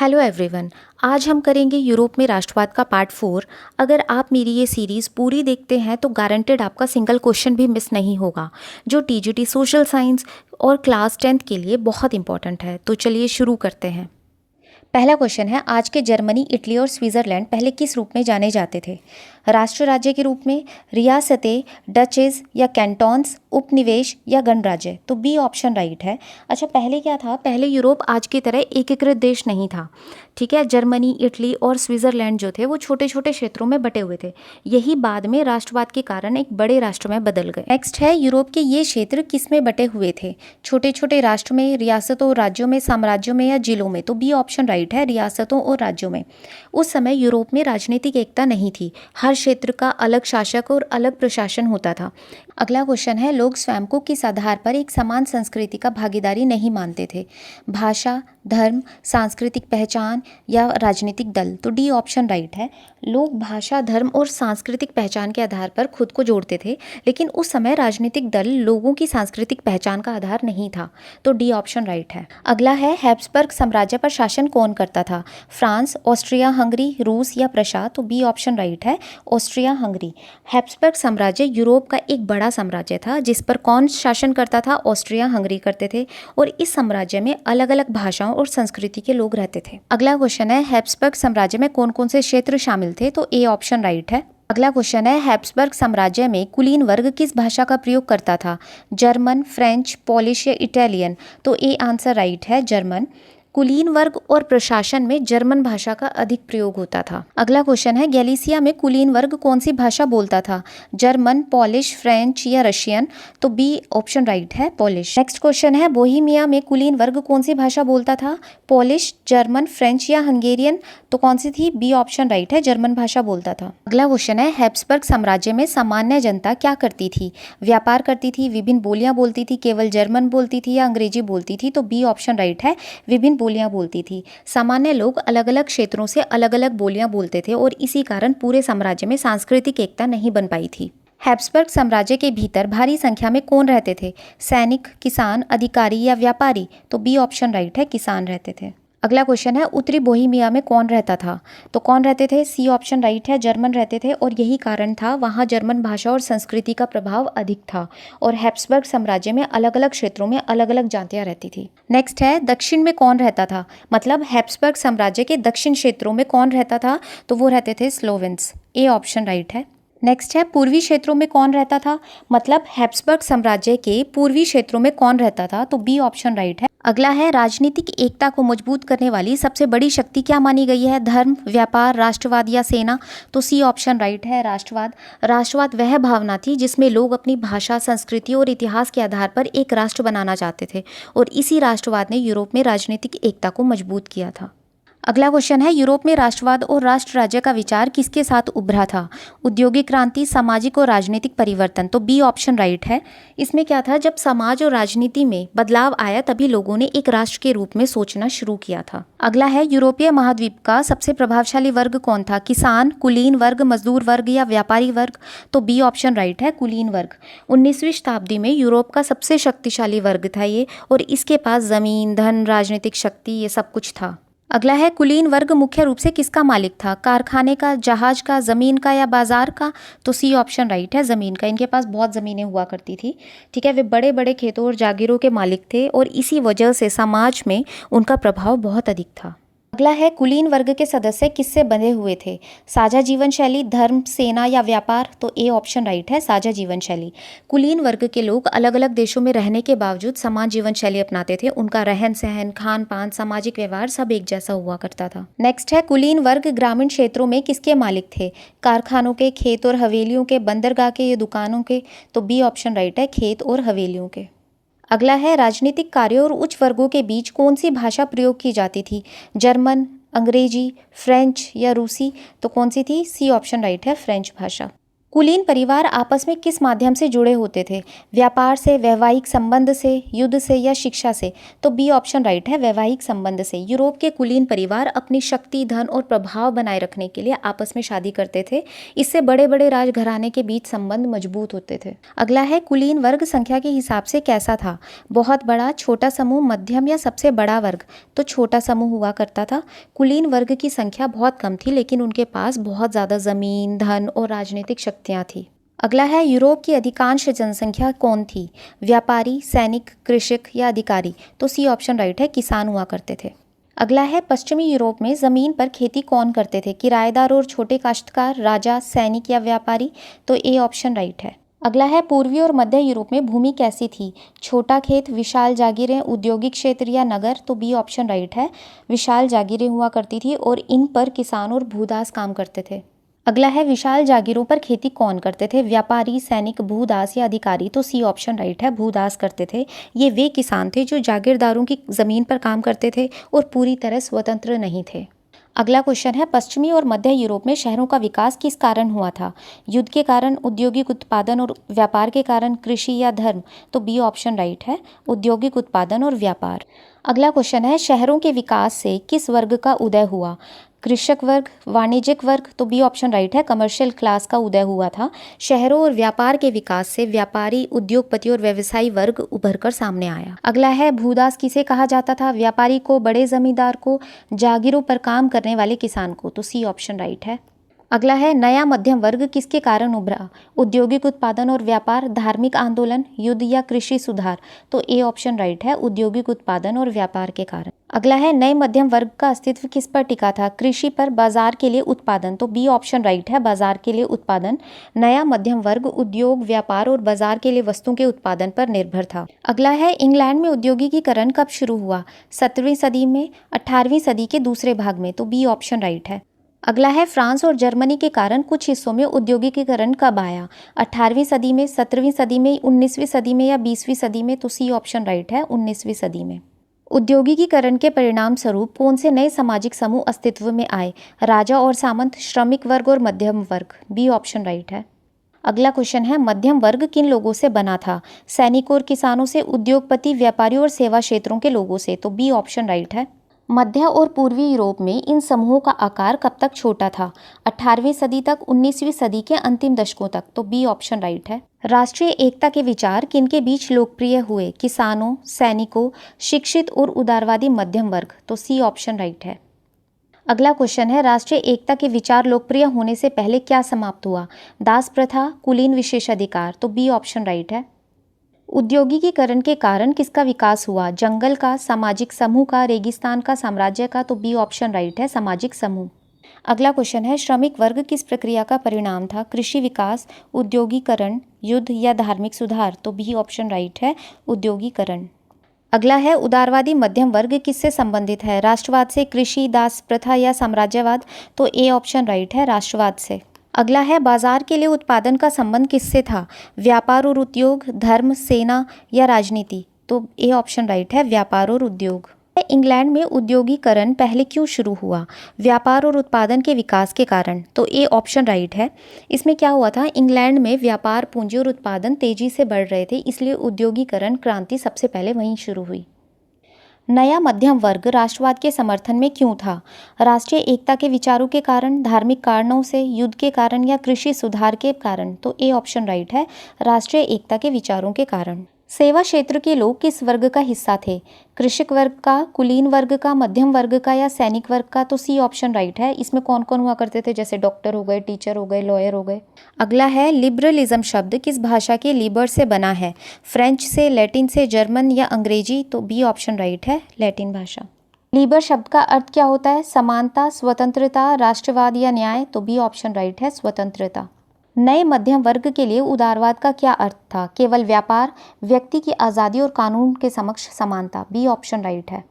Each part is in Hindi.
Hello everyone. आज हम करेंगे यूरोप में राष्ट्रवाद का पार्ट 4। अगर आप मेरी ये सीरीज़ पूरी देखते हैं तो गारंटेड आपका सिंगल क्वेश्चन भी मिस नहीं होगा, जो टीजीटी सोशल साइंस और क्लास 10th के लिए बहुत इंपॉर्टेंट है। तो चलिए शुरू करते हैं। पहला क्वेश्चन है, आज के जर्मनी, इटली और स्विट्ज़रलैंड पहले किस रूप में जाने जाते थे? राष्ट्र राज्य के रूप में, रियासतें, डचेज या कैंटोन्स, उपनिवेश या गणराज्य? तो बी ऑप्शन राइट है। अच्छा, पहले क्या था? पहले यूरोप आज की तरह एकीकृत देश नहीं था। ठीक है, जर्मनी, इटली और स्विट्ज़रलैंड जो थे वो छोटे छोटे क्षेत्रों में बटे हुए थे। यही बाद में राष्ट्रवाद के कारण एक बड़े राष्ट्र में बदल गए। नेक्स्ट है, यूरोप के ये क्षेत्र किस में बटे हुए थे? छोटे छोटे राष्ट्र में, रियासतों, राज्यों में, साम्राज्यों में या जिलों में? तो बी ऑप्शन राइट है, रियासतों और राज्यों में। उस समय यूरोप में राजनीतिक एकता नहीं थी। हर क्षेत्र का अलग शासक और अलग प्रशासन होता था। अगला क्वेश्चन है, लोग स्वयं को किस आधार पर एक समान संस्कृति का भागीदारी नहीं मानते थे? भाषा, धर्म, सांस्कृतिक पहचान या राजनीतिक दल? तो डी ऑप्शन राइट है। लोग भाषा, धर्म और सांस्कृतिक पहचान के आधार पर खुद को जोड़ते थे, लेकिन उस समय राजनीतिक दल लोगों की सांस्कृतिक पहचान का आधार नहीं था। तो डी ऑप्शन राइट है। अगला है, हैब्सबर्ग साम्राज्य पर शासन कौन करता था? फ्रांस, ऑस्ट्रिया हंगरी, रूस या प्रशा? तो बी ऑप्शन राइट है, ऑस्ट्रिया हंगरी। हैब्सबर्ग साम्राज्य यूरोप का एक बड़ा साम्राज्य था, जिस पर कौन शासन करता था? ऑस्ट्रिया हंगरी करते थे, और इस साम्राज्य में अलग अलग भाषाओं और संस्कृति के लोग रहते थे। अगला क्वेश्चन है, हैब्सबर्ग साम्राज्य में कौन कौन से क्षेत्र शामिल थे? तो ए ऑप्शन राइट है। अगला क्वेश्चन है, हैब्सबर्ग साम्राज्य में कुलीन वर्ग किस भाषा का प्रयोग करता था? जर्मन, फ्रेंच, पोलिश या इटालियन? तो ए आंसर राइट है, जर्मन। कुलीन वर्ग और प्रशासन में जर्मन भाषा का अधिक प्रयोग होता था। अगला क्वेश्चन है, गैलिसिया में कुलीन वर्ग कौन सी भाषा बोलता था? जर्मन, पोलिश, फ्रेंच या रशियन? तो बी ऑप्शन राइट है, पोलिश। नेक्स्ट क्वेश्चन है, बोहेमिया में कुलीन वर्ग कौन सी भाषा बोलता था? पोलिश, जर्मन, फ्रेंच या हंगेरियन? तो कौन सी थी? बी ऑप्शन राइट है, जर्मन भाषा बोलता था। अगला क्वेश्चन है, हैब्सबर्ग साम्राज्य में सामान्य जनता क्या करती थी? व्यापार करती थी, विभिन्न बोलियां बोलती थी, केवल जर्मन बोलती थी या अंग्रेजी बोलती थी? तो बी ऑप्शन राइट है, विभिन्न बोलियां बोलती थी। सामान्य लोग अलग अलग क्षेत्रों से अलग अलग बोलियां बोलते थे, और इसी कारण पूरे साम्राज्य में सांस्कृतिक एकता नहीं बन पाई थी। हैब्सबर्ग साम्राज्य के भीतर भारी संख्या में कौन रहते थे? सैनिक, किसान, अधिकारी या व्यापारी? तो बी ऑप्शन राइट है, किसान रहते थे। अगला क्वेश्चन है, उत्तरी बोहेमिया में कौन रहता था? तो कौन रहते थे? सी ऑप्शन राइट है, जर्मन रहते थे, और यही कारण था, वहाँ जर्मन भाषा और संस्कृति का प्रभाव अधिक था, और हैब्सबर्ग साम्राज्य में अलग अलग क्षेत्रों में अलग अलग जातियाँ रहती थी। नेक्स्ट है, दक्षिण में कौन रहता था? मतलब हैब्सबर्ग साम्राज्य के दक्षिण क्षेत्रों में कौन रहता था? तो वो रहते थे स्लोवेन्स। ए ऑप्शन राइट है। नेक्स्ट है, पूर्वी क्षेत्रों में कौन रहता था? मतलब हैब्सबर्ग साम्राज्य के पूर्वी क्षेत्रों में कौन रहता था? तो बी ऑप्शन राइट है। अगला है, राजनीतिक एकता को मजबूत करने वाली सबसे बड़ी शक्ति क्या मानी गई है? धर्म, व्यापार, राष्ट्रवाद या सेना? तो सी ऑप्शन राइट है, राष्ट्रवाद। राष्ट्रवाद वह भावना थी जिसमें लोग अपनी भाषा, संस्कृति और इतिहास के आधार पर एक राष्ट्र बनाना चाहते थे, और इसी राष्ट्रवाद ने यूरोप में राजनीतिक एकता को मजबूत किया था। अगला क्वेश्चन है, यूरोप में राष्ट्रवाद और राष्ट्र राज्य का विचार किसके साथ उभरा था? औद्योगिक क्रांति, सामाजिक और राजनीतिक परिवर्तन? तो बी ऑप्शन राइट है। इसमें क्या था, जब समाज और राजनीति में बदलाव आया तभी लोगों ने एक राष्ट्र के रूप में सोचना शुरू किया था। अगला है, यूरोपीय महाद्वीप का सबसे प्रभावशाली वर्ग कौन था? किसान, कुलीन वर्ग, मजदूर वर्ग या व्यापारी वर्ग? तो बी ऑप्शन राइट है, कुलीन वर्ग। 19वीं शताब्दी में यूरोप का सबसे शक्तिशाली वर्ग था ये, और इसके पास जमीन, धन, राजनीतिक शक्ति, ये सब कुछ था। अगला है, कुलीन वर्ग मुख्य रूप से किसका मालिक था? कारखाने का, जहाज का, जमीन का या बाजार का? तो सी ऑप्शन राइट है, जमीन का। इनके पास बहुत जमीनें हुआ करती थी। ठीक है, वे बड़े बड़े खेतों और जागीरों के मालिक थे, और इसी वजह से समाज में उनका प्रभाव बहुत अधिक था। अगला है, कुलीन वर्ग के सदस्य किससे बंधे हुए थे? साझा जीवन शैली, धर्म, सेना या व्यापार? तो ए ऑप्शन राइट है, साझा जीवन शैली। कुलीन वर्ग के लोग अलग अलग देशों में रहने के बावजूद समान जीवन शैली अपनाते थे। उनका रहन सहन, खान पान, सामाजिक व्यवहार सब एक जैसा हुआ करता था। नेक्स्ट है, कुलीन वर्ग ग्रामीण क्षेत्रों में किसके मालिक थे? कारखानों के, खेत और हवेलियों के, बंदरगाह के या दुकानों के? तो बी ऑप्शन राइट है, खेत और हवेलियों के। अगला है, राजनीतिक कार्यों और उच्च वर्गों के बीच कौन सी भाषा प्रयोग की जाती थी? जर्मन, अंग्रेजी, फ्रेंच या रूसी? तो कौन सी थी? सी ऑप्शन राइट है, फ्रेंच भाषा। कुलीन परिवार आपस में किस माध्यम से जुड़े होते थे? व्यापार से, वैवाहिक संबंध से, युद्ध से या शिक्षा से? तो बी ऑप्शन राइट है, वैवाहिक संबंध से। यूरोप के कुलीन परिवार अपनी शक्ति, धन और प्रभाव बनाए रखने के लिए आपस में शादी करते थे। इससे बड़े बड़े राजघराने के बीच संबंध मजबूत होते थे। अगला है, कुलीन वर्ग संख्या के हिसाब से कैसा था? बहुत बड़ा, छोटा समूह, मध्यम या सबसे बड़ा वर्ग? तो छोटा समूह हुआ करता था। कुलीन वर्ग की संख्या बहुत कम थी, लेकिन उनके पास बहुत ज़्यादा ज़मीन, धन और राजनीतिक शक्तियाँ थी। अगला है, यूरोप की अधिकांश जनसंख्या कौन थी? व्यापारी, सैनिक, कृषक या अधिकारी? तो सी ऑप्शन राइट है, किसान हुआ करते थे। अगला है, पश्चिमी यूरोप में ज़मीन पर खेती कौन करते थे? किराएदार और छोटे काश्तकार, राजा, सैनिक या व्यापारी? तो ए ऑप्शन राइट है। अगला है, पूर्वी और मध्य यूरोप में भूमि कैसी थी? छोटा खेत, विशाल जागीरें, औद्योगिक क्षेत्र या नगर? तो बी ऑप्शन राइट है, विशाल जागीरें हुआ करती थी और इन पर किसान और भूदास काम करते थे। अगला है, विशाल जागीरों पर खेती कौन करते थे? व्यापारी, सैनिक, भूदास या अधिकारी? तो सी ऑप्शन राइट है, भूदास करते थे। ये वे किसान थे जो जागीरदारों की ज़मीन पर काम करते थे और पूरी तरह स्वतंत्र नहीं थे। अगला क्वेश्चन है, पश्चिमी और मध्य यूरोप में शहरों का विकास किस कारण हुआ था? युद्ध के कारण, औद्योगिक उत्पादन और व्यापार के कारण, कृषि या धर्म? तो बी ऑप्शन राइट है, औद्योगिक उत्पादन और व्यापार। अगला क्वेश्चन है, शहरों के विकास से किस वर्ग का उदय हुआ? कृषक वर्ग, वाणिज्यिक वर्ग? तो बी ऑप्शन राइट है, कमर्शियल क्लास का उदय हुआ था। शहरों और व्यापार के विकास से व्यापारी, उद्योगपति और व्यवसायी वर्ग उभर कर सामने आया। अगला है, भूदास किसे कहा जाता था? व्यापारी को, बड़े जमींदार को, जागीरों पर काम करने वाले किसान को? तो सी ऑप्शन राइट है। अगला है, नया मध्यम वर्ग किसके कारण उभरा? औद्योगिक उत्पादन और व्यापार, धार्मिक आंदोलन, युद्ध या कृषि सुधार? तो ए ऑप्शन राइट है, औद्योगिक उत्पादन और व्यापार के कारण। अगला है, नए मध्यम वर्ग का अस्तित्व किस पर टिका था? कृषि पर, बाजार के लिए उत्पादन? तो बी ऑप्शन राइट है, बाजार के लिए उत्पादन। नया मध्यम वर्ग उद्योग, व्यापार और बाजार के लिए वस्तुओं के उत्पादन पर निर्भर था। अगला है, इंग्लैंड में औद्योगिकीकरण कब शुरू हुआ? 17वीं सदी में, 18वीं सदी के दूसरे भाग में? तो बी ऑप्शन राइट है। अगला है, फ्रांस और जर्मनी के कारण कुछ हिस्सों में औद्योगिकीकरण कब आया? 18वीं सदी में, 17वीं सदी में, 19वीं सदी में या 20वीं सदी में? तो सी ऑप्शन राइट है, 19वीं सदी में। औद्योगिकीकरण के परिणाम स्वरूप कौन से नए सामाजिक समूह अस्तित्व में आए? राजा और सामंत, श्रमिक वर्ग और मध्यम वर्ग? बी ऑप्शन राइट है। अगला क्वेश्चन है, मध्यम वर्ग किन लोगों से बना था? सैनिकों और किसानों से, उद्योगपति, व्यापारियों और सेवा क्षेत्रों के लोगों से? तो बी ऑप्शन राइट है। मध्य और पूर्वी यूरोप में इन समूहों का आकार कब तक छोटा था? 18वीं सदी तक, 19वीं सदी के अंतिम दशकों तक? तो बी ऑप्शन राइट है। राष्ट्रीय एकता के विचार किनके बीच लोकप्रिय हुए? किसानों, सैनिकों, शिक्षित और उदारवादी मध्यम वर्ग? तो सी ऑप्शन राइट है। अगला क्वेश्चन है, राष्ट्रीय एकता के विचार लोकप्रिय होने से पहले क्या समाप्त हुआ? दास प्रथा, कुलीन विशेषाधिकार? तो बी ऑप्शन राइट है। औद्योगिकीकरण के कारण किसका विकास हुआ? जंगल का, सामाजिक समूह का, रेगिस्तान का, साम्राज्य का? तो बी ऑप्शन राइट है, सामाजिक समूह। अगला क्वेश्चन है, श्रमिक वर्ग किस प्रक्रिया का परिणाम था? कृषि विकास, औद्योगिकरण, युद्ध या धार्मिक सुधार? तो बी ऑप्शन राइट है, औद्योगिकरण। अगला है, उदारवादी मध्यम वर्ग किससे संबंधित है? राष्ट्रवाद से, कृषि, दास प्रथा या साम्राज्यवाद? तो ए ऑप्शन राइट है, राष्ट्रवाद से। अगला है, बाजार के लिए उत्पादन का संबंध किससे था? व्यापार और उद्योग, धर्म, सेना या राजनीति? तो ए ऑप्शन राइट है, व्यापार और उद्योग। इंग्लैंड में औद्योगिकरण पहले क्यों शुरू हुआ? व्यापार और उत्पादन के विकास के कारण? तो ए ऑप्शन राइट है। इसमें क्या हुआ था, इंग्लैंड में व्यापार, पूंजी और उत्पादन तेजी से बढ़ रहे थे, इसलिए औद्योगिकरण क्रांति सबसे पहले वहीं शुरू हुई। नया मध्यम वर्ग राष्ट्रवाद के समर्थन में क्यों था? राष्ट्रीय एकता के विचारों के कारण, धार्मिक कारणों से, युद्ध के कारण या कृषि सुधार के कारण? तो ए ऑप्शन राइट है, राष्ट्रीय एकता के विचारों के कारण। सेवा क्षेत्र के लोग किस वर्ग का हिस्सा थे? कृषक वर्ग का, कुलीन वर्ग का, मध्यम वर्ग का या सैनिक वर्ग का? तो सी ऑप्शन राइट है। इसमें कौन कौन हुआ करते थे? जैसे डॉक्टर हो गए, टीचर हो गए, लॉयर हो गए। अगला है, लिबरलिज्म शब्द किस भाषा के लिबर से बना है? फ्रेंच से, लैटिन से, जर्मन या अंग्रेजी? तो बी ऑप्शन राइट है, लैटिन भाषा। लिबर शब्द का अर्थ क्या होता है? समानता, स्वतंत्रता, राष्ट्रवाद या न्याय? तो बी ऑप्शन राइट है, स्वतंत्रता। नए मध्यम वर्ग के लिए उदारवाद का क्या अर्थ था? केवल व्यापार, व्यक्ति की आज़ादी और कानून के समक्ष समानता? बी ऑप्शन राइट है।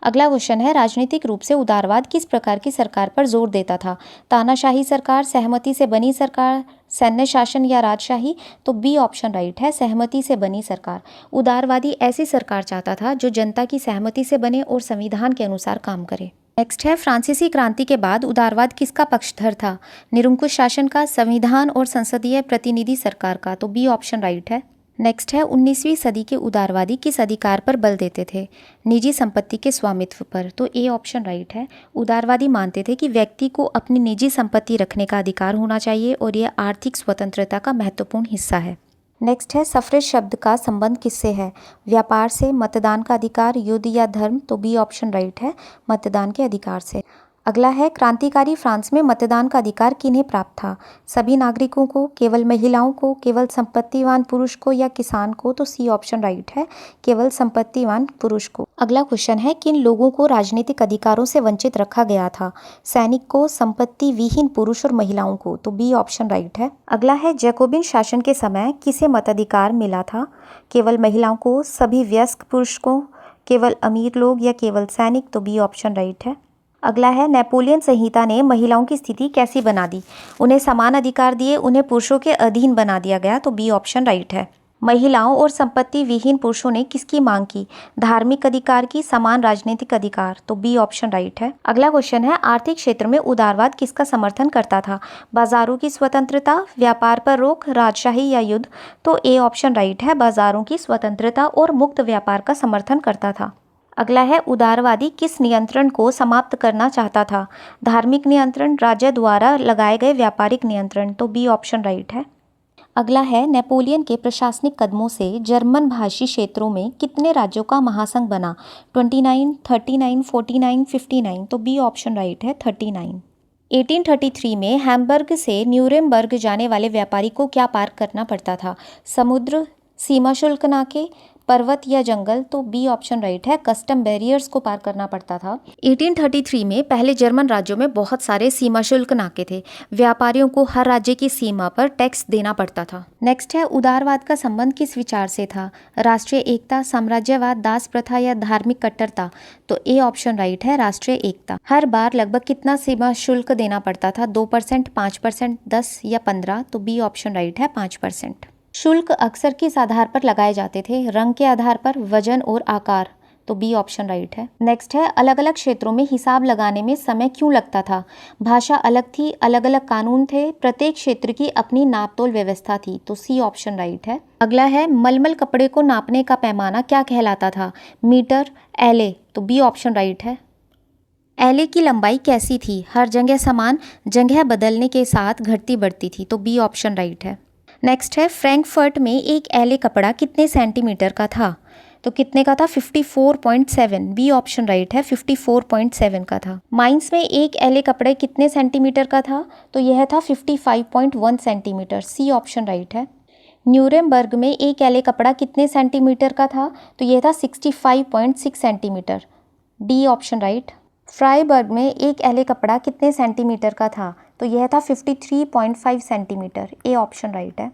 अगला क्वेश्चन है, राजनीतिक रूप से उदारवाद किस प्रकार की सरकार पर जोर देता था? तानाशाही सरकार, सहमति से बनी सरकार, सैन्य शासन या राजशाही? तो बी ऑप्शन राइट है, सहमति से बनी सरकार। उदारवादी ऐसी सरकार चाहता था जो जनता की सहमति से बने और संविधान के अनुसार काम करे। नेक्स्ट है फ्रांसीसी क्रांति के बाद उदारवाद किसका पक्षधर था? निरंकुश शासन का, संविधान और संसदीय प्रतिनिधि सरकार का, तो बी ऑप्शन राइट है। नेक्स्ट है 19वीं सदी के उदारवादी किस अधिकार पर बल देते थे? निजी संपत्ति के स्वामित्व पर, तो ए ऑप्शन राइट है। उदारवादी मानते थे कि व्यक्ति को अपनी निजी संपत्ति रखने का अधिकार होना चाहिए और यह आर्थिक स्वतंत्रता का महत्वपूर्ण हिस्सा है। नेक्स्ट है सफरेज शब्द का संबंध किससे है? व्यापार से, मतदान का अधिकार, युद्ध या धर्म, तो बी ऑप्शन राइट है, मतदान के अधिकार से। अगला है क्रांतिकारी फ्रांस में मतदान का अधिकार किन्हें प्राप्त था? सभी नागरिकों को, केवल महिलाओं को, केवल संपत्तिवान पुरुष को या किसान को, तो सी ऑप्शन राइट है, केवल संपत्तिवान पुरुष को। अगला क्वेश्चन है किन लोगों को राजनीतिक अधिकारों से वंचित रखा गया था? सैनिक को, संपत्ति विहीन पुरुष और महिलाओं को, तो बी ऑप्शन राइट है। अगला है जैकोबिन शासन के समय किसे मताधिकार मिला था? केवल महिलाओं को, सभी वयस्क पुरुष को, केवल अमीर लोग या केवल सैनिक, तो बी ऑप्शन राइट है। अगला है नेपोलियन संहिता ने महिलाओं की स्थिति कैसी बना दी? उन्हें समान अधिकार दिए, उन्हें पुरुषों के अधीन बना दिया गया, तो बी ऑप्शन राइट है। महिलाओं और संपत्ति विहीन पुरुषों ने किसकी मांग की? धार्मिक अधिकार की, समान राजनीतिक अधिकार, तो बी ऑप्शन राइट है। अगला क्वेश्चन है आर्थिक क्षेत्र में उदारवाद किसका समर्थन करता था? बाजारों की स्वतंत्रता, व्यापार पर रोक, राजशाही या युद्ध, तो ए ऑप्शन राइट है, बाजारों की स्वतंत्रता और मुक्त व्यापार का समर्थन करता था। अगला है उदारवादी किस नियंत्रण को समाप्त करना चाहता था? धार्मिक नियंत्रण, राज्य द्वारा लगाए गए व्यापारिक नियंत्रण, तो बी ऑप्शन राइट है। अगला है नेपोलियन के प्रशासनिक कदमों से जर्मन भाषी क्षेत्रों में कितने राज्यों का महासंघ बना? 29, 39, 49, 59, तो बी ऑप्शन राइट है, 39। 1833 में हैम्बर्ग से न्यूरेमबर्ग जाने वाले व्यापारी को क्या पार करना पड़ता था? समुद्र, सीमा शुल्क नाके, पर्वत या जंगल, तो बी ऑप्शन राइट है, कस्टम बैरियर्स को पार करना पड़ता था। 1833 में पहले जर्मन राज्यों में बहुत सारे सीमा शुल्क नाके थे। व्यापारियों को हर राज्य की सीमा पर टैक्स देना पड़ता था। नेक्स्ट है उदारवाद का संबंध किस विचार से था? राष्ट्रीय एकता, साम्राज्यवाद, दास प्रथा या धार्मिक कट्टरता, तो ए ऑप्शन राइट है, राष्ट्रीय एकता। हर बार लगभग कितना सीमा शुल्क देना पड़ता था? 2%, 5%, 10 या 15, तो बी ऑप्शन राइट है, 5%। शुल्क अक्सर किस आधार पर लगाए जाते थे? रंग के आधार पर, वजन और आकार, तो बी ऑप्शन राइट है। नेक्स्ट है अलग अलग क्षेत्रों में हिसाब लगाने में समय क्यों लगता था? भाषा अलग थी, अलग अलग कानून थे, प्रत्येक क्षेत्र की अपनी नापतोल व्यवस्था थी, तो सी ऑप्शन राइट है। अगला है मलमल कपड़े को नापने का पैमाना क्या कहलाता था? मीटर, एले, तो बी ऑप्शन राइट है। एले की लंबाई कैसी थी? हर जगह समान, जगह बदलने के साथ घटती बढ़ती थी, तो बी ऑप्शन राइट है। नेक्स्ट है फ्रैंकफर्ट में एक एले कपड़ा कितने सेंटीमीटर का था? तो कितने का था? 54.7, बी ऑप्शन राइट है, 54.7 का था। माइंस में एक एले कपड़े कितने सेंटीमीटर का था? तो यह था 55.1 सेंटीमीटर, सी ऑप्शन राइट है। न्यूरेमबर्ग में एक एले कपड़ा कितने सेंटीमीटर का था? तो यह था 65.6 centimetre, D option right. Freiburg में एक एले कपड़ा कितने सेंटीमीटर का था? तो यह था 53.5 सेंटीमीटर, ए ऑप्शन राइट है।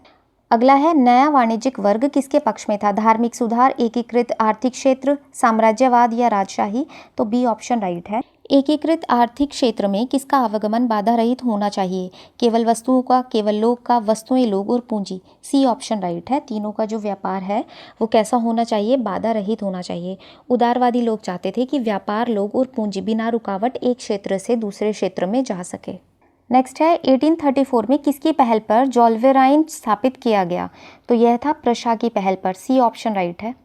अगला है नया वाणिज्यिक वर्ग किसके पक्ष में था? धार्मिक सुधार, एकीकृत आर्थिक क्षेत्र, साम्राज्यवाद या राजशाही, तो बी ऑप्शन राइट है। एकीकृत आर्थिक क्षेत्र में किसका आवागमन बाधा रहित होना चाहिए? केवल वस्तुओं का, केवल लोग का, वस्तुएं, लोग और पूंजी, सी ऑप्शन राइट है। तीनों का जो व्यापार है वो कैसा होना चाहिए? बाधा रहित होना चाहिए। उदारवादी लोग चाहते थे कि व्यापार, लोग और पूंजी बिना रुकावट एक क्षेत्र से दूसरे क्षेत्र में जा सके। नेक्स्ट है 1834 में किसकी पहल पर जोल्वेराइन स्थापित किया गया? तो यह था प्रशा की पहल पर, सी ऑप्शन राइट है।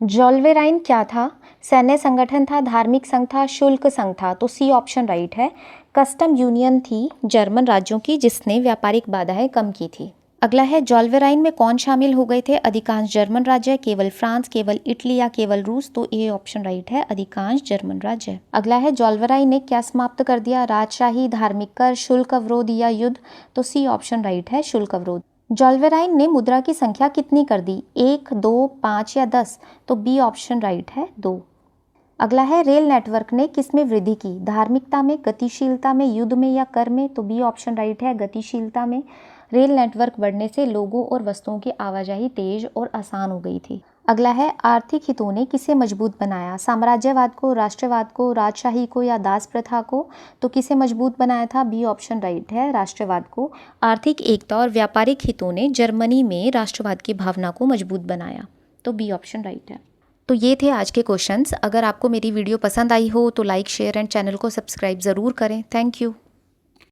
जोल्वेराइन क्या था? सैन्य संगठन था, धार्मिक संघ था, शुल्क संघ था, तो सी ऑप्शन राइट है। कस्टम यूनियन थी जर्मन राज्यों की जिसने व्यापारिक बाधाएं कम की थी। अगला है जोल्वेराइन में कौन शामिल हो गए थे? अधिकांश जर्मन राज्य, केवल फ्रांस, केवल इटली या केवल रूस, तो ए ऑप्शन राइट है, अधिकांश जर्मन राज्य। अगला है जोल्वेराइन ने क्या समाप्त कर दिया? राजशाही, धार्मिक कर, शुल्क अवरोध या युद्ध, तो सी ऑप्शन राइट है, शुल्क अवरोध। जोल्वेराइन ने मुद्रा की संख्या कितनी कर दी? 1, 2, 5 या 10, तो बी ऑप्शन राइट है, 2। अगला है रेल नेटवर्क ने किसमें वृद्धि की? धार्मिकता में, गतिशीलता में, युद्ध में या कर में, तो बी ऑप्शन राइट है, गतिशीलता में। रेल नेटवर्क बढ़ने से लोगों और वस्तुओं की आवाजाही तेज और आसान हो गई थी। अगला है आर्थिक हितों ने किसे मजबूत बनाया? साम्राज्यवाद को, राष्ट्रवाद को, राजशाही को या दास प्रथा को, तो किसे मजबूत बनाया था? बी ऑप्शन राइट है, राष्ट्रवाद को। आर्थिक एकता और व्यापारिक हितों ने जर्मनी में राष्ट्रवाद की भावना को मजबूत बनाया, तो बी ऑप्शन राइट है। तो ये थे आज के क्वेश्चंस। अगर आपको मेरी वीडियो पसंद आई हो तो लाइक शेयर एंड चैनल को सब्सक्राइब ज़रूर करें। Thank you.